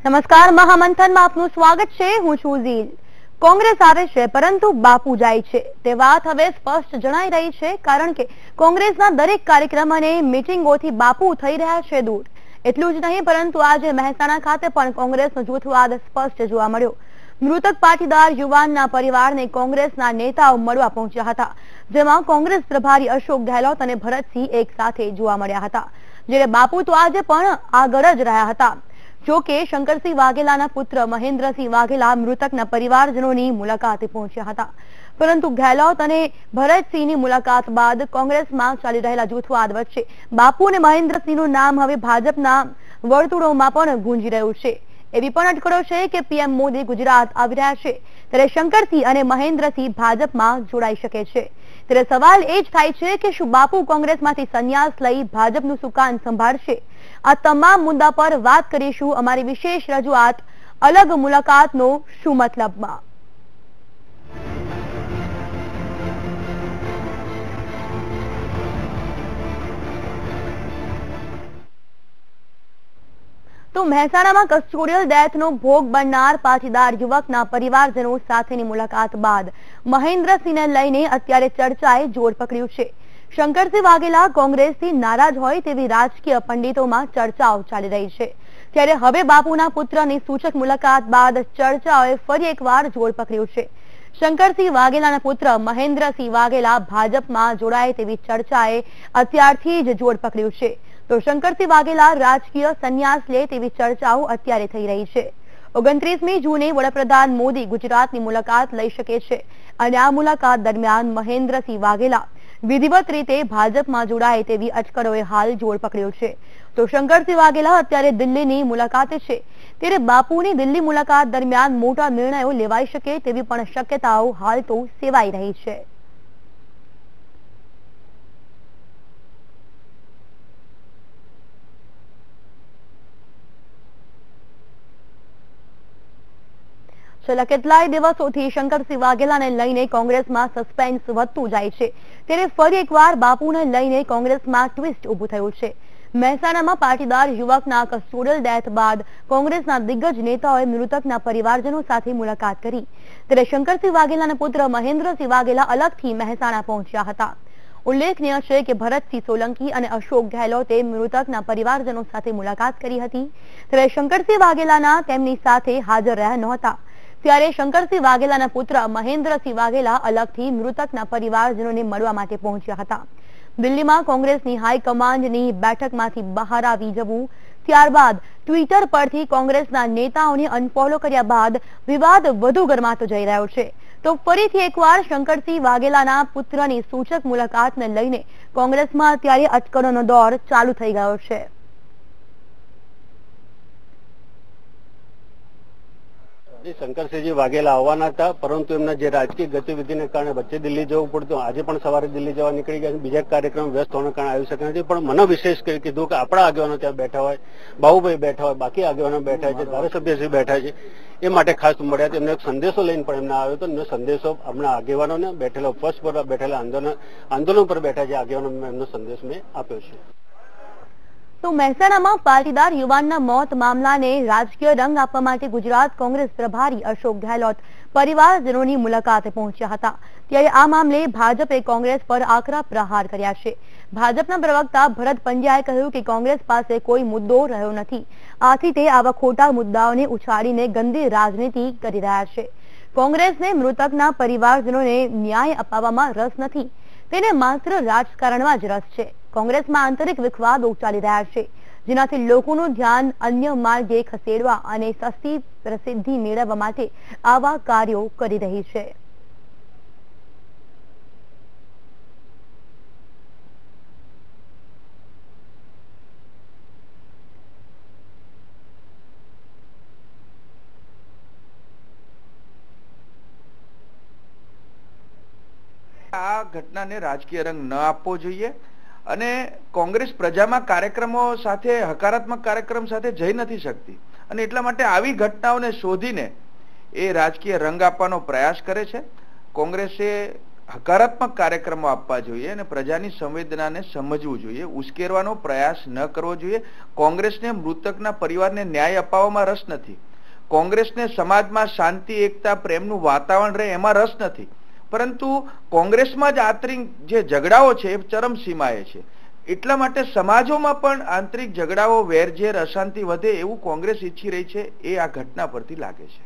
નમસ્કાર, મહામંથનમાં આપનું સ્વાગત છે. હું છું ઝીલ. કોંગ્રેસ આવે છે પરંતુ બાપુ જાય છે તે વાત હવે સ્પષ્ટ જણાઈ રહી છે, કારણ કે કોંગ્રેસના દરેક કાર્યક્રમ અને મીટિંગોથી બાપુ થઈ રહ્યા છે દૂર. એટલું જ નહીં, પરંતુ આજે મહેસાણા ખાતે પણ કોંગ્રેસનો જૂથવાદ સ્પષ્ટ જોવા મળ્યો. મૃતક પાટીદાર યુવાનના પરિવારને કોંગ્રેસના નેતાઓ મળવા પહોંચ્યા હતા, જેમાં કોંગ્રેસ પ્રભારી અશોક ગેહલોત અને ભરતસિંહ એક સાથે જોવા મળ્યા હતા. જ્યારે બાપુ તો આજે પણ આગળ જ રહ્યા હતા. જો કે શંકરસિંહ વાઘેલાના પુત્ર મહેન્દ્રસિંહ વાઘેલા મૃતકના પરિવારજનોની મુલાકાતે પહોંચ્યા હતા, પરંતુ ગેહલોત અને ભરતસિંહની મુલાકાત બાદ કોંગ્રેસમાં ચાલી રહેલા જૂથવાદ વચ્ચે બાપુ અને મહેન્દ્રસિંહનું નામ હવે ભાજપના વર્તુળોમાં પણ ગુંજી રહ્યું છે. એવી પણ અટકળો છે કે પીએમ મોદી ગુજરાત આવી રહ્યા છે, ત્યારે શંકરસિંહ અને મહેન્દ્રસિંહ ભાજપમાં જોડાઈ શકે છે. ત્યારે સવાલ એ જ થાય છે કે શું બાપુ કોંગ્રેસમાંથી સંન્યાસ લઈ ભાજપનું સુકાન સંભાળશે? આ તમામ મુદ્દા પર વાત કરીશું અમારી વિશેષ રજૂઆત અલગ મુલાકાતનો શું મતલબમાં. તો મહેસાણામાં કસ્ટોડિયલ ડેથનો ભોગ બનનાર પાટીદાર યુવકના પરિવારજનો સાથેની મુલાકાત બાદ મહેન્દ્રસિંહને લઈને અત્યારે ચર્ચાએ જોર પકડ્યું છે. શંકરસિંહ વાઘેલા કોંગ્રેસથી નારાજ હોય તેવી રાજકીય પંડિતોમાં ચર્ચાઓ ચાલી રહી છે, ત્યારે હવે બાપુના પુત્રની સૂચક મુલાકાત બાદ ચર્ચાઓએ ફરી એકવાર જોર પકડ્યું છે. શંકરસિંહ વાઘેલાના પુત્ર મહેન્દ્રસિંહ વાઘેલા ભાજપમાં જોડાય તેવી ચર્ચાએ અત્યારથી જ જોર પકડ્યું છે. તો શંકરસિંહ વાઘેલા રાજકીય સંન્યાસ લે તેવી ચર્ચાઓ અત્યારે થઈ રહી છે. 29મી જૂને વડાપ્રધાન મોદી ગુજરાતની મુલાકાત લઈ શકે છે, અને આ મુલાકાત દરમિયાન મહેન્દ્રસિંહ વાઘેલા વિધિવત રીતે ભાજપમાં જોડાય તેવી અટકળોએ હાલ જોર પકડ્યો છે. તો શંકરસિંહ વાઘેલા અત્યારે દિલ્હીની મુલાકાતે છે, ત્યારે બાપુની દિલ્હી મુલાકાત દરમિયાન મોટા નિર્ણયો લેવાઈ શકે તેવી પણ શક્યતાઓ હાલ તો સેવાઈ રહી છે. છેલ્લા કેટલાય દિવસોથી શંકરસિંહ વાઘેલાને લઈને કોંગ્રેસમાં સસ્પેન્સ વધતું જાય છે, ત્યારે ફરી એકવાર બાપુને લઈને કોંગ્રેસમાં ટ્વિસ્ટ ઉભું થયું છે. મહેસાણામાં પાટીદાર યુવકના કસ્ટોડિયલ ડેથ બાદ કોંગ્રેસના દિગ્ગજ નેતાઓએ મૃતકના પરિવારજનો સાથે મુલાકાત કરી, ત્યારે શંકરસિંહ વાઘેલાના પુત્ર મહેન્દ્રસિંહ વાઘેલા અલગથી મહેસાણા પહોંચ્યા હતા. ઉલ્લેખનીય છે કે ભરતસિંહ સોલંકી અને અશોક ગેહલોતે મૃતકના પરિવારજનો સાથે મુલાકાત કરી હતી, ત્યારે શંકરસિંહ વાઘેલાના તેમની સાથે હાજર રહ્યા નહોતા. ત્યારે શંકરસિંહ વાઘેલાના પુત્ર મહેન્દ્રસિંહ વાઘેલા અલગથી મૃતકના પરિવારજનોને મળવા માટે પહોંચ્યા હતા. દિલ્હીમાં કોંગ્રેસની હાઈકમાન્ડની બેઠકમાંથી બહાર આવી જવું, ત્યારબાદ ટ્વિટર પરથી કોંગ્રેસના નેતાઓને અનફોલો કર્યા બાદ વિવાદ વધુ ગરમાતો જઈ રહ્યો છે. તો ફરીથી એકવાર શંકરસિંહ વાઘેલાના પુત્રની સૂચક મુલાકાતને લઈને કોંગ્રેસમાં અત્યારે અટકળોનો દોર ચાલુ થઈ ગયો છે. શંકરસિંહજી વાઘેલા આવવાના હતા, પરંતુ એમના જે રાજકીય ગતિવિધિને કારણે વચ્ચે દિલ્હી જવું પડતું. આજે પણ સવારે દિલ્હી જવા નીકળી ગયા, બીજા કાર્યક્રમ વ્યસ્ત હોવાના કારણે આવી શકે નથી. પણ મને વિશેષ કીધું કે આપણા આગેવાનો ત્યાં બેઠા હોય, બાહુભાઈ બેઠા હોય, બાકી આગેવાનો બેઠા છે, ધારાસભ્યશ્રી બેઠા છે, એ માટે ખાસ મળ્યા હતા. એમને એક સંદેશો લઈને પણ એમને આવ્યો હતો. એમનો સંદેશો આપણા આગેવાનોને બેઠેલા ઉપવાસ પર બેઠેલા આંદોલન પર બેઠા છે આગેવાનો, એમનો સંદેશ મેં આપ્યો છે. તો મહેસાણામાં પાટીદાર યુવાનના મોત મામલાને રાજકીય રંગ આપવા માટે ગુજરાત કોંગ્રેસ પ્રભારી અશોક ગેહલોત પરિવારજનોની મુલાકાતે પહોંચ્યા હતા. ત્યારે આ મામલે ભાજપે કોંગ્રેસ પર આકરા પ્રહાર કર્યા છે. ભાજપના પ્રવક્તા ભરત પંડ્યાએ કહ્યું કે કોંગ્રેસ પાસે કોઈ મુદ્દો રહ્યો નથી, આથી તે આવા ખોટા મુદ્દાઓને ઉછાળીને ગંદી રાજનીતિ કરી રહ્યા છે. કોંગ્રેસને મૃતકના પરિવારજનોને ન્યાય અપાવવામાં રસ નથી, તેને માત્ર રાજકારણમાં જ રસ છે. કોંગ્રેસમાં આંતરિક વિખવાદો ચાલી રહ્યા છે, જેનાથી લોકોનું ધ્યાન અન્ય માર્ગે ખસેડવા અને સસ્તી પ્રસિદ્ધિ મેળવવા માટે આવા કાર્યો કરી રહી છે. આ ઘટનાને રાજકીય રંગ ન આપવો જોઈએ, અને કોંગ્રેસ પ્રજામાં કાર્યક્રમો સાથે, હકારાત્મક કાર્યક્રમ સાથે જઈ નથી શકતી, અને એટલા માટે આવી ઘટનાઓને શોધીને એ રાજકીય રંગ આપવાનો પ્રયાસ કરે છે. કોંગ્રેસે હકારાત્મક કાર્યક્રમો આપવા જોઈએ અને પ્રજાની સંવેદનાને સમજવું જોઈએ. ઉશ્કેરવાનો પ્રયાસ ન કરવો જોઈએ. કોંગ્રેસને મૃતકના પરિવારને ન્યાય અપાવવામાં રસ નથી. કોંગ્રેસને સમાજમાં શાંતિ, એકતા, પ્રેમનું વાતાવરણ રહે એમાં રસ નથી. પરંતુ કોંગ્રેસમાં જ આંતરિક જે ઝઘડાઓ છે એ ચરમસીમાએ છે. એટલા માટે સમાજોમાં પણ આંતરિક ઝઘડાઓ, વેરઝેર, અશાંતિ વધે એવું કોંગ્રેસ ઈચ્છી રહી છે. એ આ ઘટના પરથી લાગે છે.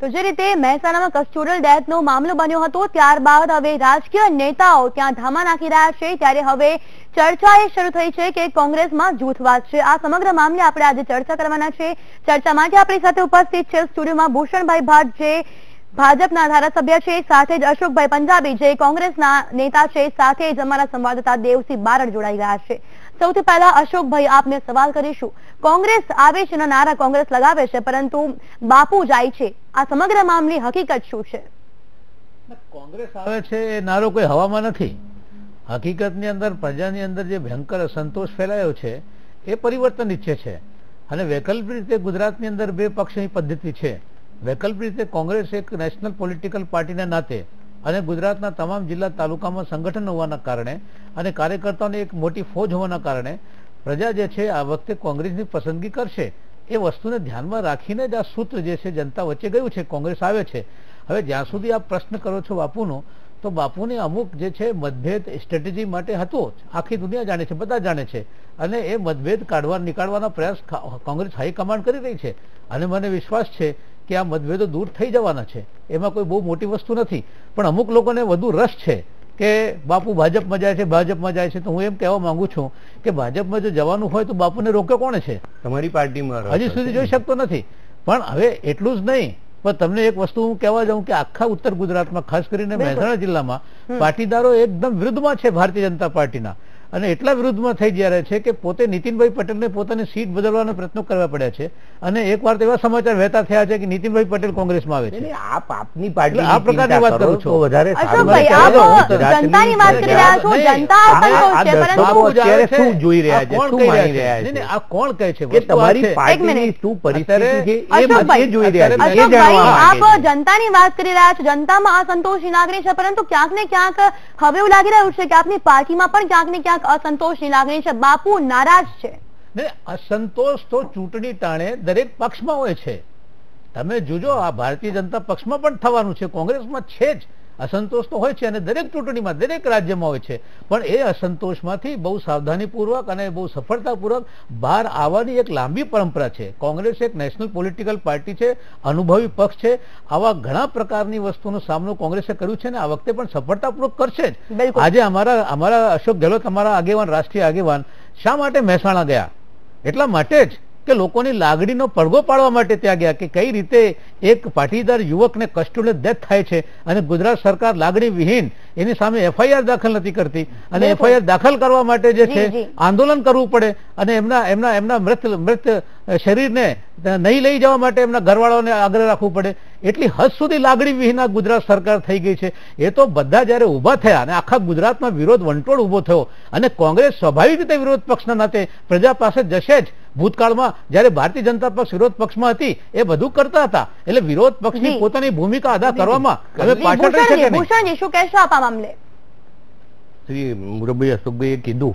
તો જે રીતે મહેસાણામાં કસ્ટોડિયલ ડેથનો મામલો બન્યો હતો, ત્યારબાદ હવે રાજકીય નેતાઓ ત્યાં ધામા નાખી રહ્યા છે. ત્યારે હવે ચર્ચા એ શરૂ થઈ છે કે કોંગ્રેસમાં જૂથવાદ છે. આ સમગ્ર મામલે આપણે આજે ચર્ચા કરવાના છે. ચર્ચા માટે આપણી સાથે ઉપસ્થિત છે સ્ટુડિયોમાં ભૂષણભાઈ ભાટ, જે ભાજપના ધારાસભ્ય છે, સાથે જ અશોકભાઈ પંજાબી, જે કોંગ્રેસના નેતા છે, સાથે જ અમારા સંવાદદાતા દેવસિંહ બારડ જોડાઈ રહ્યા છે. સૌથી પહેલા અશોકભાઈ, આપને સવાલ કરીશું. કોંગ્રેસ આવે છે, નારા કોંગ્રેસ લગાવે છે, પરંતુ બાપુ જાય છે. આ સમગ્ર મામલે હકીકત શું છે? કોંગ્રેસ આવે છે એ નારો કોઈ હવામાં નથી. હકીકતની અંદર પ્રજાની અંદર જે ભયંકર અસંતોષ ફેલાયો છે એ પરિવર્તન ઈચ્છે છે. અને વૈકલ્પિક રીતે ગુજરાતની અંદર બે પક્ષની પદ્ધતિ છે. વૈકલ્પિક રીતે કોંગ્રેસ એક નેશનલ પોલિટિકલ પાર્ટીના નાતે અને ગુજરાતના તમામ જિલ્લા તાલુકામાં સંગઠન હોવાના કારણે અને કાર્યકર્તાઓની એક મોટી ફોજ હોવાના કારણે પ્રજા જે છે આ વખતે કોંગ્રેસની પસંદગી કરશે. એ વસ્તુને ધ્યાનમાં રાખીને જ આ સૂત્ર જે છે જનતા વચ્ચે ગયું છે. કોંગ્રેસ આવે છે. હવે જ્યાં સુધી આપ પ્રશ્ન કરો છો બાપુનો, તો બાપુને અમુક જે છે મતભેદ સ્ટ્રેટેજી માટે હતો, આખી દુનિયા જાણે છે, બધા જાણે છે. અને એ મતભેદ નીકાળવાના પ્રયાસ કોંગ્રેસ હાઈકમાન્ડ કરી રહી છે. અને મને વિશ્વાસ છે કે આ મતભેદો દૂર થઈ જવાના છે. એમાં કોઈ બહુ મોટી વસ્તુ નથી. પણ અમુક લોકોને વધુ રસ છે કે બાપુ ભાજપમાં જાય છે, ભાજપમાં જાય છે. તો હું એમ કહેવા માંગુ છું કે ભાજપમાં જો જવાનું હોય તો બાપુને રોક્યો કોણે છે? તમારી પાર્ટીમાં હજી સુધી જોઈ શકતો નથી. પણ હવે એટલું જ નહીં, પણ તમને એક વસ્તુ હું કહેવા જાઉં કે આખા ઉત્તર ગુજરાતમાં, ખાસ કરીને મહેસાણા જિલ્લામાં, પાટીદારો એકદમ વિરુદ્ધમાં છે ભારતીય જનતા પાર્ટીના. અને એટલા વિરુદ્ધમાં થઈ જઈ રહ્યા છે કે પોતે નીતિનભાઈ પટેલને પોતાની સીટ બદલવાના પ્રયત્નો કરવા પડ્યા છે. અને એકવાર તો એવા સમાચાર વહેતા થયા છે કે નીતિનભાઈ પટેલ કોંગ્રેસમાં આવે છે. આપ આપની પાર્ટી આ પ્રકારની વાત કરું છું. વધારે અશોકભાઈ, આપ જનતાની વાત કરી રહ્યા છો. જનતા અસંતોષ છે, પરંતુ અત્યારે શું જોઈ રહ્યા છે, શું માની રહ્યા છે? આ કોણ કહે છે કે તમારી પાર્ટીની શું પરિસ્થિતિ છે એ જોઈ રહ્યા છે. અશોકભાઈ, આપ જનતાની વાત કરી રહ્યા છો. જનતામાં અસંતોષની લાગણી છે, પરંતુ ક્યાંક ને ક્યાંક હવે એવું લાગી રહ્યું છે કે આપની પાર્ટીમાં પણ ક્યાંક ને ક્યાંક અસંતોષની લાગણી છે. બાપુ નારાજ છે. અસંતોષ તો ચૂંટણી ટાણે દરેક પક્ષમાં હોય છે. તમે જોજો, આ ભારતીય જનતા પક્ષમાં પણ થવાનું છે, કોંગ્રેસમાં છે જ. અસંતોષ તો હોય છે અને દરેક ચૂંટણીમાં, દરેક રાજ્યમાં હોય છે. પણ એ અસંતોષમાંથી બહુ સાવધાનીપૂર્વક અને બહુ સફળતાપૂર્વક બહાર આવવાની એક લાંબી પરંપરા છે. કોંગ્રેસ એક નેશનલ પોલિટિકલ પાર્ટી છે, અનુભવી પક્ષ છે. આવા ઘણા પ્રકારની વસ્તુનો સામનો કોંગ્રેસે કર્યું છે અને આ વખતે પણ સફળતાપૂર્વક કરશે જ. આજે અમારા અશોક ગેહલોત, અમારા આગેવાન, રાષ્ટ્રીય આગેવાન, શા માટે મહેસાણા ગયા? એટલા માટે જ કે લોકોની લાગણીનો પડઘો પાડવા માટે ત્યાં ગયા કે કઈ રીતે એક પાટીદાર યુવકને કસ્ટોડિયલ ડેથ થાય છે અને ગુજરાત સરકાર લાગણી વિહીન એની સામે એફઆઈઆર દાખલ નથી કરતી. અને એફઆઈઆર દાખલ કરવા માટે જે છે આંદોલન કરવું પડે અને એમના મૃત શરીરને નહીં લઈ જવા માટે એમના ઘરવાળાઓને આગ્રહ રાખવું પડે. એટલી હદ સુધી લાગણી વિહીન આ ગુજરાત સરકાર થઈ ગઈ છે. એ તો બધા જયારે ઉભા થયા અને આખા ગુજરાતમાં વિરોધ વંટોળ ઉભો થયો અને કોંગ્રેસ સ્વાભાવિક રીતે વિરોધ પક્ષના નાતે પ્રજા પાસે જશે જ. ભૂતકાળમાં જયારે ભારતીય જનતા પક્ષ વિરોધ પક્ષમાં હતી એ બધું કરતા હતા. એટલે વિરોધ પક્ષની પોતાની ભૂમિકા અદા કરવામાં હવે પાછળ રહી શકે નહીં. ભૂષણજી, શું કહેશો આપ આ મામલે? શ્રી મુરબ્બી અશોકભાઈએ કીધું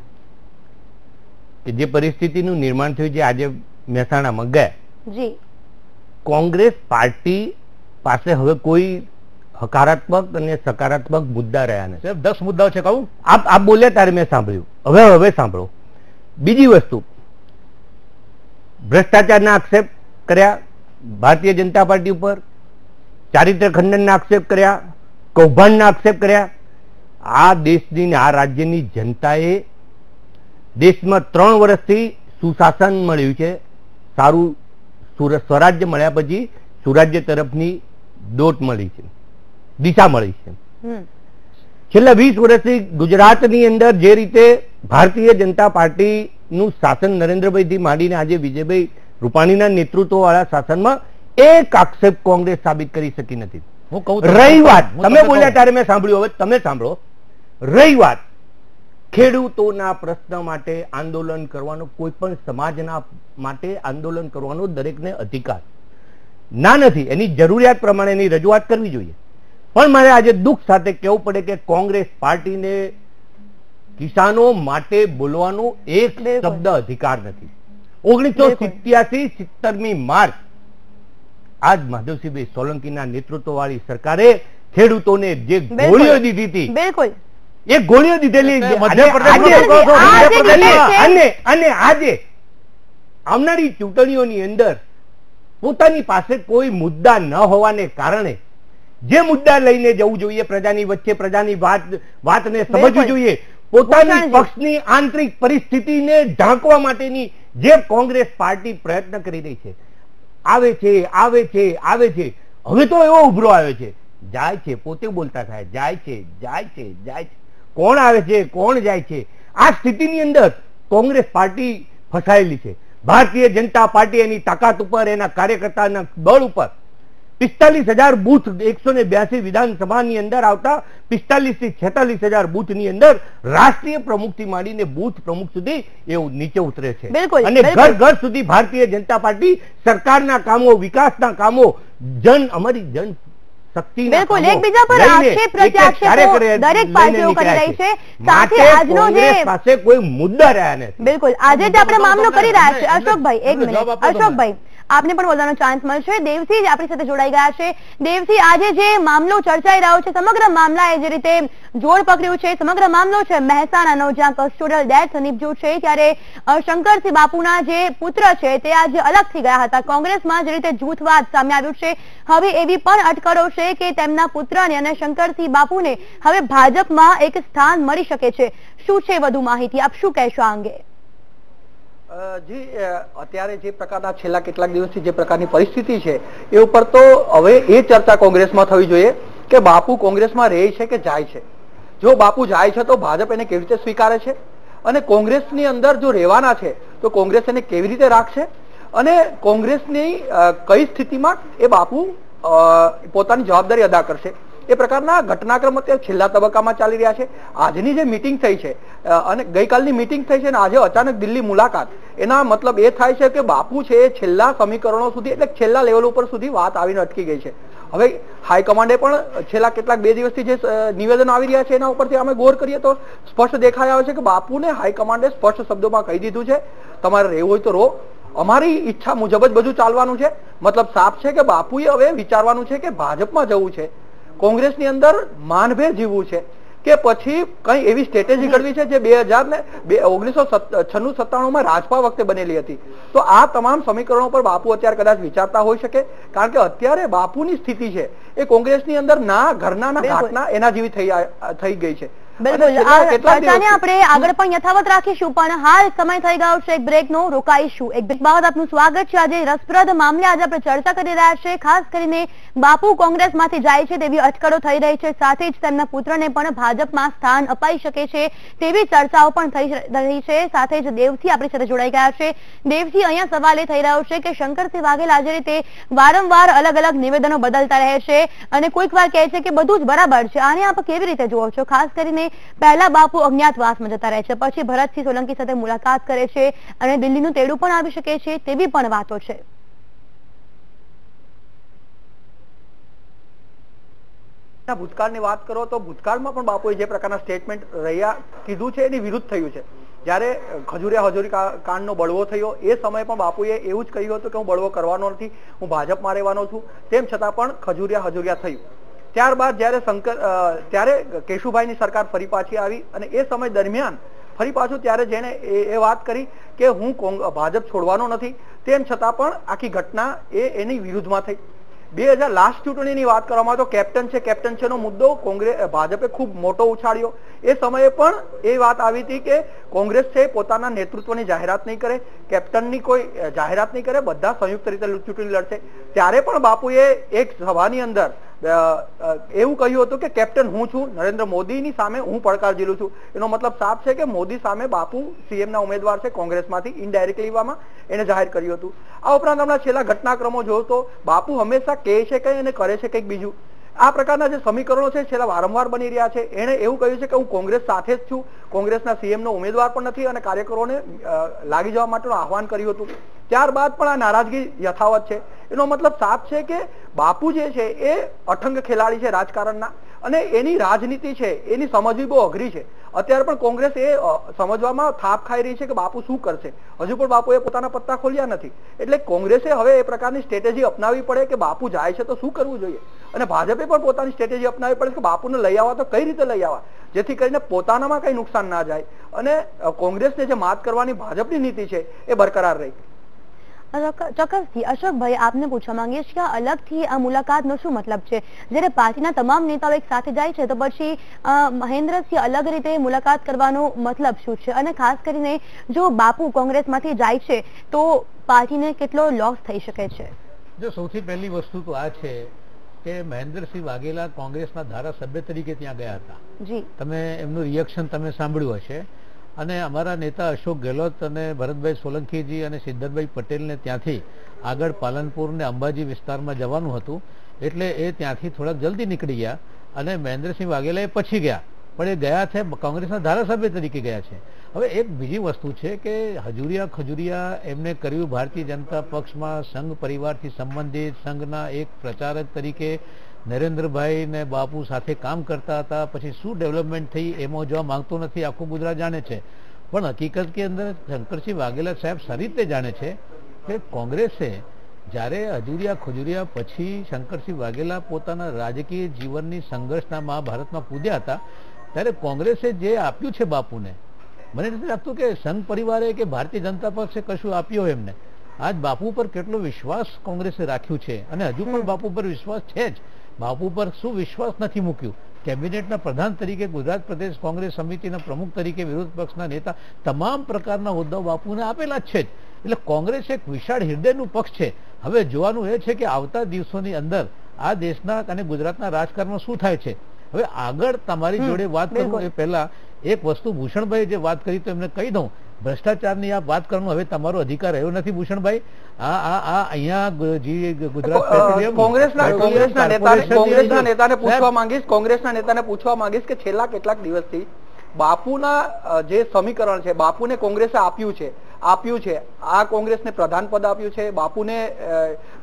કે જે પરિસ્થિતિનું નિર્માણ થયું છે આજે મહેસાણામાં ગયા, કોંગ્રેસ પાર્ટી પાસે હવે કોઈ હકારાત્મક અને સકારાત્મક મુદ્દા રહ્યા નથી. 10 મુદ્દાઓ છે કહું. આપ બોલ્યા ત્યારે મેં સાંભળ્યું. હવે સાંભળો. બીજી વસ્તુ, ભ્રષ્ટાચારના આક્ષેપ કર્યા ભારતીય જનતા પાર્ટી ઉપર, ચારિત્ર ખંડનના આક્ષેપ કર્યા, કૌભાંડના આક્ષેપ કર્યા. આ દેશની, આ રાજ્યની જનતાએ દેશમાં 3 વર્ષથી સુશાસન મળ્યું છે, સારું સ્વરાજ્ય મળ્યા પછી સુરાજ્ય તરફની દોટ મળી છે, દિશા મળી છે. છેલ્લા 20 વર્ષથી ગુજરાતની અંદર જે રીતે ભારતીય જનતા પાર્ટીનું શાસન નરેન્દ્રભાઈ થી માંડીને આજે વિજયભાઈ રૂપાણીના નેતૃત્વ વાળા શાસનમાં એક આક્ષેપ કોંગ્રેસ સાબિત કરી શકી નથી. રહી વાત, તમે બોલ્યા ત્યારે મેં સાંભળ્યું, હવે તમે સાંભળો. રહી વાત ખેડૂતોના પ્રશ્ન માટે આંદોલન કરવાનો, કોઈ પણ સમાજના માટે આંદોલન કરવાનો દરેકને અધિકાર ના નથી, એની જરૂરિયાત પ્રમાણે એની રજૂઆત કરવી જોઈએ. પણ મારે આજે દુઃખ સાથે કહેવું પડે કે કોંગ્રેસ પાર્ટીને કિસાનો માટે બોલવાનો એક શબ્દ અધિકાર નથી. 1987-70મી માર્ચ આજ માધવસિંહભાઈ સોલંકીના નેતૃત્વ વાળી સરકારે ખેડૂતોને જે ગોળીઓ દીધી હતી, બિલકુલ એ ગોળીઓ દીધેલી અને આજે આવનારી ચૂંટણીઓની અંદર પોતાની પાસે કોઈ મુદ્દા ન હોવાને કારણે જે મુદ્દા લઈને જવું જોઈએ, પ્રજાની વચ્ચે પ્રજાની વાતને સમજવી જોઈએ, પોતાની પક્ષની આંતરિક પરિસ્થિતિને ઢાંકવા માટેની જે કોંગ્રેસ પાર્ટી પ્રયત્ન કરી રહી છે, આવે છે. હવે તો એવો ઉભરો આવે છે, જાય છે, પોતે બોલતા થાય, જાય છે. કોણ આવે છે, કોણ જાય છે? આ સ્થિતિની અંદર કોંગ્રેસ પાર્ટી ફસાયેલી છે. ભારતીય જનતા પાર્ટી એની તાકાત ઉપર, એના કાર્યકર્તાના બળ ઉપર 45,000 બૂથ 182 વિધાનસભાની અંદર આવતા 45,000 થી 46,000 બૂથની અંદર રાષ્ટ્રીય પ્રમુખથી માંડીને બૂથ પ્રમુખ સુધી એવું નીચે ઉતરે છે. અને ઘર ઘર સુધી ભારતીય જનતા પાર્ટી સરકારના કામો, વિકાસના કામો, અમારી જન બિલકુલ એકબીજા પર આક્ષેપ પ્રત્યાક્ષેપો દરેક પાર્ટીઓ કરી રહી છે. સાથે આજનો જે પાસે કોઈ મુદ્દા રહ્યા નથી. બિલકુલ આજે જે આપણે મામલો કરી રહ્યા છે, અશોકભાઈ એક મિનિટ, અશોકભાઈ આપને પણ બોલવાનો ચાન્સ મળશે. દેવસિંહ આપણી સાથે જોડાઈ ગયા છે. દેવસિંહ, આજે જે મામલો ચર્ચાઈ રહ્યો છે, સમગ્ર મામલાએ જે રીતે જોર પકડ્યું છે, સમગ્ર મામલો છે મહેસાણાનો, જ્યાં કસ્ટોડિયલ ડેથ નીપજ્યું છે, ત્યારે શંકરસિંહ બાપુના જે પુત્ર છે તે આજે અલગ થઈ ગયા હતા. કોંગ્રેસમાં જે રીતે જૂથવાદ સામે આવ્યું છે, હવે એવી પણ અટકળો છે કે તેમના પુત્રને અને શંકરસિંહ બાપુને હવે ભાજપમાં એક સ્થાન મળી શકે છે. શું છે વધુ માહિતી, આપ શું કહેશો આ અંગે? જી, અત્યારે જે પ્રકારના છેલ્લા કેટલાક દિવસથી જે પ્રકારની પરિસ્થિતિ છે એ ઉપર તો હવે એ ચર્ચા કોંગ્રેસમાં થવી જોઈએ કે બાપુ કોંગ્રેસમાં રહે છે કે જાય છે. જો બાપુ જાય છે તો ભાજપ એને કેવી રીતે સ્વીકારે છે, અને કોંગ્રેસની અંદર જો રહેવાના છે તો કોંગ્રેસ એને કેવી રીતે રાખશે, અને કોંગ્રેસની કઈ સ્થિતિમાં એ બાપુ પોતાની જવાબદારી અદા કરશે, એ પ્રકારના ઘટનાક્રમ અત્યારે છેલ્લા તબક્કામાં ચાલી રહ્યા છે. આજની જે મીટિંગ થઈ છે અને ગઈકાલની મીટિંગ થઈ છે અને આજે અચાનક દિલ્હી મુલાકાત, એના મતલબ એ થાય છે કે બાપુ છે એ છેલ્લા સમીકરણો સુધી, એટલે છેલ્લા લેવલ ઉપર સુધી વાત આવીને અટકી ગઈ છે. હવે હાઈકમાન્ડે પણ છેલ્લા કેટલાક 2 દિવસથી જે નિવેદનો આવી રહ્યા છે એના ઉપરથી અમે ગૌર કરીએ તો સ્પષ્ટ દેખાઈ આવે છે કે બાપુને હાઈકમાન્ડે સ્પષ્ટ શબ્દોમાં કહી દીધું છે, તમારે રહેવું હોય તો રહો, અમારી ઈચ્છા મુજબ જ બધું ચાલવાનું છે. મતલબ સાફ છે કે બાપુએ હવે વિચારવાનું છે કે ભાજપમાં જવું છે, કોંગ્રેસની અંદર માનભેર જીવવું છે, કે પછી કઈ એવી સ્ટ્રેટેજી ઘડવી છે જે 1996-97માં રાજપા વખતે બનેલી હતી. તો આ તમામ સમીકરણો પર બાપુ અત્યારે કદાચ વિચારતા હોઈ શકે, કારણ કે અત્યારે બાપુની સ્થિતિ છે એ કોંગ્રેસની અંદર ના ઘરના ના ઘાટના એના જેવી થઈ ગઈ છે. બિલકુલ ચર્ચાને આપણે આગળ પણ યથાવત રાખીશું, પણ હાલ સમય થઈ ગયો છે એક બ્રેકનો, રોકાઈશું. એક બ્રેક બાદ આપનું સ્વાગત છે. આજે રસપ્રદ મામલે આજે આપણે ચર્ચા કરી રહ્યા છે. ખાસ કરીને બાપુ કોંગ્રેસમાંથી જાય છે તેવી અટકળો થઈ રહી છે, સાથે જ તેમના પુત્રને પણ ભાજપમાં સ્થાન અપાઈ શકે છે તેવી ચર્ચાઓ પણ થઈ રહી છે. સાથે જ દેવસિંહ આપણી સાથે જોડાઈ ગયા છે. દેવસિંહ, અહીંયા સવાલ એ થઈ રહ્યો છે કે શંકરસિંહ વાઘેલા જે રીતે વારંવાર અલગ અલગ નિવેદનો બદલતા રહે છે અને કોઈક વાર કહે છે કે બધું જ બરાબર છે, આને આપ કેવી રીતે જુઓ છો? ખાસ કરીને પહેલા બાપુ અજ્ઞાતવાસમાં જતા રહે છે, પછી ભરતસિંહ સોલંકી સાથે મુલાકાત કરે છે અને દિલ્હીનું તેડું પણ આવી શકે છે તેવી પણ વાતો છે. ભૂતકાળની વાત કરો તો ભૂતકાળમાં પણ બાપુએ જે પ્રકારના સ્ટેટમેન્ટ કીધું છે એની વિરુદ્ધ થયું છે. જ્યારે ખજુરિયા હજોરી કાંડનો બળવો થયો એ સમયે પણ બાપુએ એવું જ કહ્યું હતું કે હું બળવો કરવાનો નથી, હું ભાજપમાં રહેવાનો છું, તેમ છતાં પણ ખજુરિયા થયું. ત્યારબાદ ત્યારે કેશુભાઈની સરકાર ફરી પાછી આવી અને એ સમય દરમિયાન ફરી પાછું ત્યારે જેને એ વાત કરી કે હું ભાજપ છોડવાનો નથી, તેમ છતાં પણ આખી ઘટના એની વિરુદ્ધમાં થઈ. 2000 લાસ્ટ ચૂંટણીની વાત કરવામાં તો કેપ્ટન છે નો મુદ્દો ભાજપે ખૂબ મોટો ઉછાળ્યો. એ સમયે પણ એ વાત આવી હતી કે કોંગ્રેસ છે પોતાના નેતૃત્વની જાહેરાત નહીં કરે, કેપ્ટનની કોઈ જાહેરાત નહીં કરે, બધા સંયુક્ત રીતે ચૂંટણી લડશે. ત્યારે પણ બાપુએ એક સભાની અંદર એવું કહ્યું હતું કે કેપ્ટન હું છું, નરેન્દ્ર મોદીની સામે હું પડકાર ઝીલું છું. એનો મતલબ સાફ છે કે મોદી સામે બાપુ સીએમના ઉમેદવાર છે કોંગ્રેસમાંથી, ઇનડાયરેક્ટલીમાં એને જાહેર કર્યું હતું. આ ઉપરાંત હમણાં છેલ્લા ઘટનાક્રમો જોયો તો બાપુ હંમેશા કહે છે કંઈ અને કરે છે કંઈક બીજું. આ પ્રકારના જે સમીકરણો છે છેલ્લા વારંવાર બની રહ્યા છે. એણે એવું કહ્યું છે કે હું કોંગ્રેસ સાથે જ છું, કોંગ્રેસના સીએમ નો ઉમેદવાર પણ નથી અને કાર્યકરોને લાગી જવા માટેનું આહવાન કર્યું હતું. ત્યારબાદ પણ આ નારાજગી યથાવત છે. એનો મતલબ સાફ છે કે બાપુ જે છે એ અઠંગ ખેલાડી છે રાજકારણના અને એની રાજનીતિ છે એની સમજવી બહુ અઘરી છે. અત્યારે પણ કોંગ્રેસ એ સમજવામાં થાપ ખાઈ રહી છે કે બાપુ શું કરશે. હજુ પણ બાપુએ પોતાના પત્તા ખોલ્યા નથી. એટલે કોંગ્રેસે હવે એ પ્રકારની સ્ટ્રેટેજી અપનાવવી પડે કે બાપુ જાય છે તો શું કરવું જોઈએ, અને ભાજપે પણ પોતાની સ્ટ્રેટેજી અપનાવવી પડે કે બાપુને લઈ આવવા તો કઈ રીતે લઈ આવવા જેથી કરીને પોતાનામાં કઈ નુકસાન ના જાય અને કોંગ્રેસને જે માત કરવાની ભાજપની નીતિ છે એ બરકરાર રહી. ચોક્કસથી અશોકભાઈ, આપને પૂછવા માંગીએ છીએ કે અલગથી આ મુલાકાતનો શું મતલબ છે? જ્યારે પાર્ટીના તમામ નેતાઓ એક સાથે જાય છે તો પછી મહેન્દ્રસિંહ અલગ રીતે મુલાકાત કરવાનો મતલબ શું છે? અને ખાસ કરીને જો બાપુ કોંગ્રેસમાંથી જાય છે તો પાર્ટીને કેટલો લોસ થઈ શકે છે? જો સૌથી પહેલી વસ્તુ તો આ છે કે મહેન્દ્રસિંહ વાઘેલા કોંગ્રેસના ધારાસભ્ય તરીકે ત્યાં ગયા હતા. જી, તમે એમનું રિએક્શન તમે સાંભળ્યું હશે. અને અમારા નેતા અશોક ગેહલોત અને ભરતભાઈ સોલંકીજી અને સિદ્ધરભાઈ પટેલને ત્યાંથી આગળ પાલનપુર ને અંબાજી વિસ્તારમાં જવાનું હતું, એટલે એ ત્યાંથી થોડાક જલ્દી નીકળી ગયા અને મહેન્દ્રસિંહ વાઘેલા એ પછી ગયા, પણ એ ગયા છે કોંગ્રેસના ધારાસભ્ય તરીકે ગયા છે. હવે એક બીજી વસ્તુ છે કે હજુરિયા ખજુરિયા એમને કર્યું ભારતીય જનતા પક્ષમાં સંઘ પરિવારથી સંબંધિત સંઘના એક પ્રચારક તરીકે નરેન્દ્રભાઈ ને બાપુ સાથે કામ કરતા હતા. પછી શું ડેવલપમેન્ટ થઈ એમાં જોવા માંગતો નથી, આખું ગુજરાત જાણે છે. પણ હકીકત કે અંદર શંકરસિંહ વાઘેલા સાહેબ સારી રીતે જાણે છે કે કોંગ્રેસે જ્યારે હજુરિયા ખજુરિયા પછી શંકરસિંહ વાઘેલા પોતાના રાજકીય જીવનની સંઘર્ષના મહાભારતમાં કૂદ્યા હતા ત્યારે કોંગ્રેસે જે આપ્યું છે બાપુને, મને નથી લાગતું કે સંઘ પરિવારે કે ભારતીય જનતા પક્ષે કશું આપ્યું હોય એમને. આજ બાપુ પર કેટલો વિશ્વાસ કોંગ્રેસે રાખ્યું છે અને હજુ પણ બાપુ પર વિશ્વાસ છે જ. બાપુ પર શું વિશ્વાસ નથી મૂક્યું? કેબિનેટના પ્રધાન તરીકે, ગુજરાત પ્રદેશ કોંગ્રેસ સમિતિના પ્રમુખ તરીકે, વિરોધ પક્ષના નેતા, તમામ પ્રકારના હોદ્દાઓ બાપુને આપેલા જ છે. એટલે કોંગ્રેસ એક વિશાળ હૃદયનું પક્ષ છે. હવે જોવાનું એ છે કે આવતા દિવસોની અંદર આ દેશના અને ગુજરાતના રાજકારણમાં શું થાય છે. હવે આગળ તમારી જોડે વાત કરું એ પહેલા એક વસ્તુ ભૂષણભાઈ જે વાત કરી તો એમને કહી દઉં, ભ્રષ્ટાચારની આ વાત કરવાનો હવે તમારો અધિકાર રહ્યો નથી ભૂષણભાઈ. અહીંયા કોંગ્રેસના નેતાને પૂછવા માંગીશ કે છેલ્લા કેટલાક દિવસથી બાપુના જે સમીકરણ છે, બાપુને કોંગ્રેસે આપ્યું છે, આ કોંગ્રેસને પ્રધાન પદ આપ્યું છે, બાપુને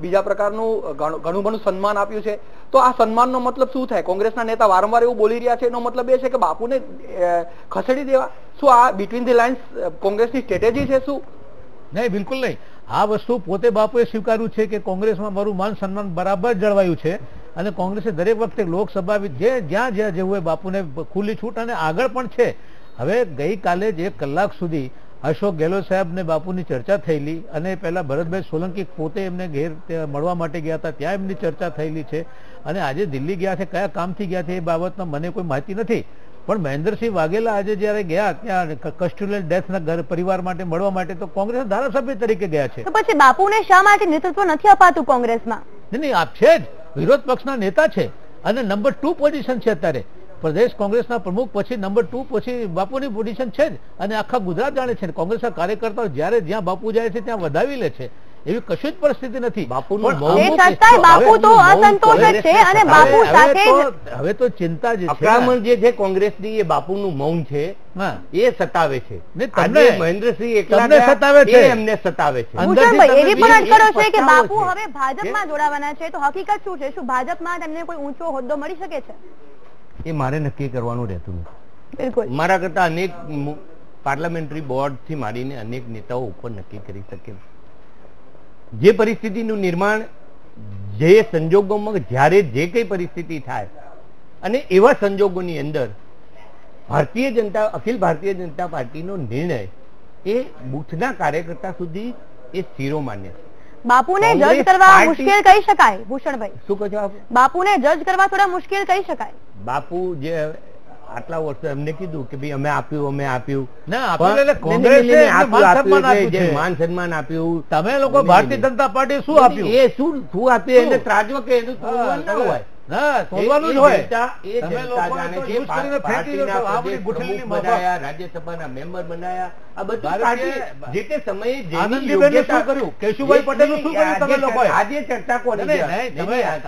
બીજા પ્રકારનું ઘણું ઘણું સન્માન આપ્યું છે. તો આ સન્માનનો મતલબ શું થાય? કોંગ્રેસના નેતા વારંવાર એવું બોલી રહ્યા છે, એનો મતલબ એ છે કે બાપુને ખસેડી દેવા. શું આ બિટવીન ધી લાઇન્સ કોંગ્રેસની સ્ટ્રેટેજી છે? શું? નહીં, બિલકુલ નહીં. આ વસ્તુ પોતે બાપુએ સ્વીકાર્યું છે કે કોંગ્રેસમાં મારું માન સન્માન બરાબર જળવાયું છે અને કોંગ્રેસે દરેક વખતે લોકસભા જ્યાં જવું હોય બાપુને ખુલ્લી છૂટ અને આગળ પણ છે. હવે ગઈકાલે જ 1 કલાક સુધી અશોક ગેહલોત સાહેબ ને બાપુની ચર્ચા થયેલી અને પહેલા ભરતભાઈ સોલંકી પોતે એમને ઘેર મળવા માટે ગયા હતા, ત્યાં એમની ચર્ચા થયેલી છે. અને આજે દિલ્હી ગયા છે, કયા કામથી ગયા છે એ બાબતમાં મને કોઈ માહિતી નથી. પણ મહેન્દ્રસિંહ વાઘેલા આજે જયારે ગયા ત્યાં કસ્ટોડિયલ ડેથના ઘર પરિવાર માટે મળવા માટે તો કોંગ્રેસના ધારાસભ્ય તરીકે ગયા છે. તો પછી બાપુને શા માટે નેતૃત્વ નથી અપાતું કોંગ્રેસમાં? નહીં, આપ છે જ વિરોધ પક્ષના નેતા છે અને નંબર 2 પોઝિશન છે અત્યારે પ્રદેશ કોંગ્રેસના પ્રમુખ પછી નંબર 2 પછી બાપુની પોઝિશન છે જ અને આખા ગુજરાત જાણે છે. કોંગ્રેસના કાર્યકર્તાઓ જ્યારે જ્યાં બાપુ જાય છે ત્યાં વધાવી લે છે, એવી કશું જ પરિસ્થિતિ નથી. હવે તો ચિંતા જે આક્રમણ જે છે કોંગ્રેસની, એ બાપુનું મૌન છે, એ સતાવે છે. મહેન્દ્રસિંહ એકલા સતાવે છે, એમને સતાવે છે. એવી પણ અટકળો છે કે બાપુ હવે ભાજપમાં જોડાવાના છે, તો હકીકત શું છે? શું ભાજપમાં તેમને કોઈ ઊંચો હોદ્દો મળી શકે છે? એ મારે નક્કી કરવાનું રહેતું નથી. બિલકુલ. મારા કરતા અનેક પાર્લામેન્ટરી બોર્ડ થી માંડીને અનેક નેતાઓ ઉપર નક્કી કરી શકે. જે પરિસ્થિતિનું નિર્માણ જે સંજોગોમાં જ્યારે જે કઈ પરિસ્થિતિ થાય અને એવા સંજોગોની અંદર અખિલ ભારતીય જનતા પાર્ટીનો નિર્ણય એ બુથના કાર્યકર્તા સુધી એ શિરોમાન્ય છે. બાપુને જજ કરવા મુશ્કેલ કહી શકાય ભૂષણભાઈ? શું કહો છો આપ? બાપુને જજ કરવા થોડા મુશ્કેલ કહી શકાય. બાપુ જે આટલા વર્ષો એમને કીધું કે ભાઈ અમે આપ્યું માન સન્માન આપ્યું. તમે લોકો ભારતીય જનતા પાર્ટી શું આપ્યું? એ શું આપ્યું એને ત્રાજવો કે એનું ના હોય. ના તોડવાનું જ હોય. તમે લોકો બનાયા, રાજ્યસભાના મેમ્બર બનાયા, આ બધું જે તે સમયે આનંદીબેન શું કર્યું, કેશુભાઈ પટેલ શું કર્યું તમે લોકોએ? આજે ચર્ચા કોની છે?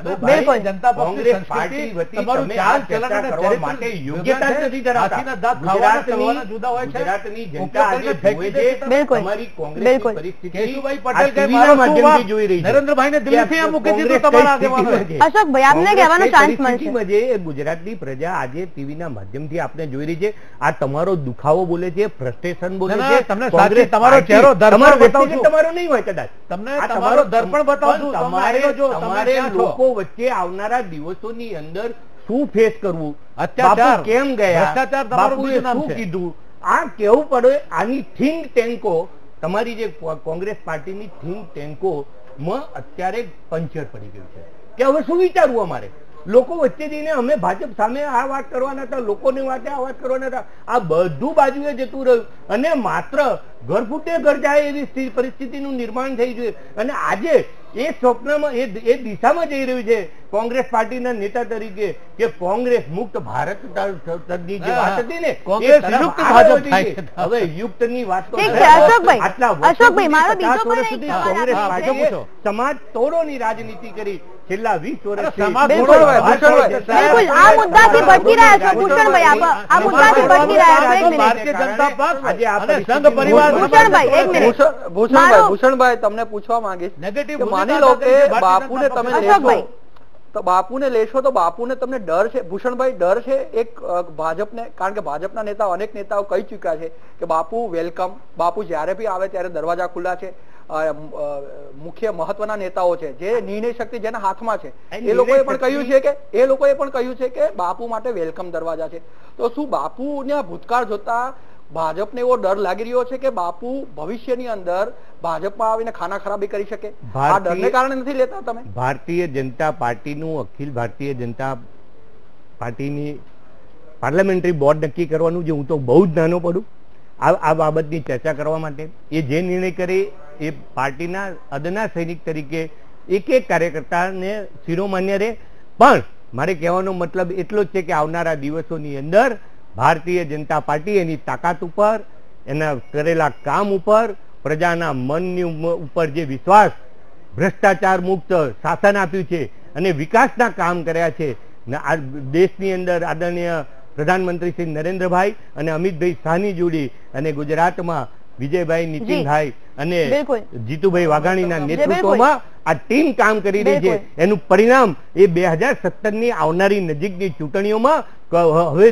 ભારતીય જનતા કોંગ્રેસ પાર્ટી વતી તમારું ચાલ ચલણ કરવા માટે યોગ્યતા નથી ધરાવતા. ગુજરાતની જનતા આજે જોવે છે તમારી કોંગ્રેસની પરિસ્થિતિ કેશુભાઈ પટેલ કે માધ્યમથી જોઈ રહી છે. નરેન્દ્રભાઈને દિલ્હીથી આ મૂકી દીધું તમારા આગેવાનોએ. અશોકભાઈ આપને કહેવાનો ચાન્સ મળશે. ગુજરાતની પ્રજા આજે ટીવીના માધ્યમથી આપને જોઈ રહી છે. આ તમારો દુખાવો બોલે છે, ફ્રસ્ટ્રેશન બોલે છે. તમને સાચી તમારો ચહેરો દર્પણ બતાવશું. તમારો નહીં હોય કદાચ. તમને તમારો દર્પણ બતાવશું. તમારે લોકો વચ્ચે આવનારા દિવસોની અંદર શું ફેસ કરવું, અત્યાચાર કેમ ગયા, ભ્રષ્ટાચાર તમારું બાપુએ બીજું નામ શું છે. કીધું, આ કેવું પડે. આની થિંક ટેન્કો, તમારી જે કોંગ્રેસ પાર્ટીની થિંક ટેન્કો માં અત્યારે પંચર પડી ગયું છે કે હવે શું વિચારવું અમારે. લોકો વચ્ચે જઈને અમે ભાજપ સામે આ વાત કરવાના હતા, લોકોની વાતે આ વાત કરવાના હતા. આ બધું બાજુએ જતું રહ્યું અને માત્ર ઘર ફૂટે ઘર જાય એવી પરિસ્થિતિનું નિર્માણ થઈ ગયું. અને આજે એ સ્વપ્નમાં એ દિશામાં જઈ રહ્યું છે કોંગ્રેસ પાર્ટીના નેતા તરીકે કે કોંગ્રેસ મુક્ત ભારત ની જે વાત હતી ને એ સંયુક્ત ભાજપ થાય. હવે યુક્તની વાત તો અશોકભાઈ મારો બીજો પણ કોંગ્રેસ પાર્ટીએ સમાજ તોડોની રાજનીતિ કરી છેલ્લા 20 વર્ષથી. બિલકુલ આ મુદ્દાથી ભટકી રહ્યા છો ભૂષણભાઈ, આ મુદ્દાથી ભટકી રહ્યા છો. એક મિનિટ. ભારતીય જનતા પક્ષ અને સંઘ પરિવાર. ભૂષણભાઈ એક મિનિટ. ભૂષણભાઈ તમને પૂછવા માંગીશ નેગેટિવ કે માની લો કે બાપુને તમે લેશો તો બાપુને લેશો તો બાપુને તમને ડર છે ભૂષણભાઈ, ડર છે એક ભાજપને? કારણ કે ભાજપના નેતાઓ અનેક નેતાઓ કહી ચુક્યા છે કે બાપુ વેલકમ, બાપુ જ્યારે બી આવે ત્યારે દરવાજા ખુલ્લા છે. મુખ્ય મહત્વના નેતાઓ છે જે નિર્ણય શક્તિ જેના હાથમાં છે એ લોકોએ પણ કહ્યું છે કે બાપુ માટે વેલકમ દરવાજા છે. તો શું બાપુના ભૂતકાળ જોતા ભાજપને એવો ડર લાગી રહ્યો છે કે બાપુ ભવિષ્યની અંદર ભાજપમાં આવીને ખાના ખરાબી કરી શકે? આ ડરને કારણે નથી લેતા તમે? ભારતીય જનતા પાર્ટીનું અખિલ ભારતીય જનતા પાર્ટીની પાર્લામેન્ટરી બોર્ડ નક્કી કરવાનું છે. હું તો બહુ જ નાનો પડું આ બાબતની ચર્ચા કરવા માટે. એ જે નિર્ણય કરે એ પાર્ટીના અદના સૈનિક તરીકે એક એક કાર્યકર્તાને શિરોમાન્ય રહે. પણ મારે કહેવાનો મતલબ એટલો જ છે કે આવનારા દિવસોની અંદર ભારતીય જનતા પાર્ટી એની તાકાત ઉપર, એના કરેલા કામ ઉપર, પ્રજાના મનની ઉપર જે વિશ્વાસ, ભ્રષ્ટાચાર મુક્ત શાસન આપ્યું છે અને વિકાસના કામ કર્યા છે. આ દેશની અંદર આદરણીય પ્રધાનમંત્રી શ્રી નરેન્દ્રભાઈ અને અમિતભાઈ શાહની જોડી અને ગુજરાતમાં વિજયભાઈ, નીતિનભાઈ અને જીતુભાઈ વાઘાણીના નેતૃત્વમાં આ ટીમ કામ કરી રહી છે. એનું પરિણામ એ 2017 ની આવનારી નજીકની ચૂંટણીઓમાં હવે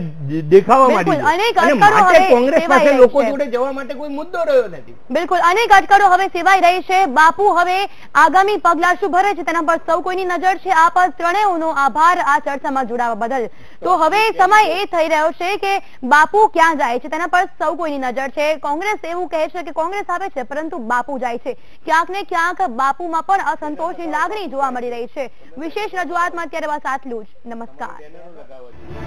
દેખાવા માંડી છે. કોંગ્રેસ પાસે લોકો જોડે જવા માટે કોઈ મુદ્દો રહ્યો નથી. બિલકુલ અનેક અટકળો હવે સેવાઈ રહી છે. બાપુ હવે આગામી પગલા શું ભરે છે તેના પર સૌ કોઈની નજર છે. આપ ત્રણેયનો આભાર આ ચર્ચામાં જોડાવા બદલ. તો હવે સમય એ થઈ રહ્યો છે કે બાપુ ક્યાં જાય છે તેના પર સૌ કોઈની નજર છે. કોંગ્રેસ એવું કહે છે કે કોંગ્રેસ આવે છે પરંતુ બાપુ જાય છે. ક્યાંક ને ક્યાંક બાપુમાં પણ અસંતોષની લાગણી જોવા મળી રહી છે. વિશેષ રજૂઆતમાં અત્યારે બસ આટલું જ. નમસ્કાર.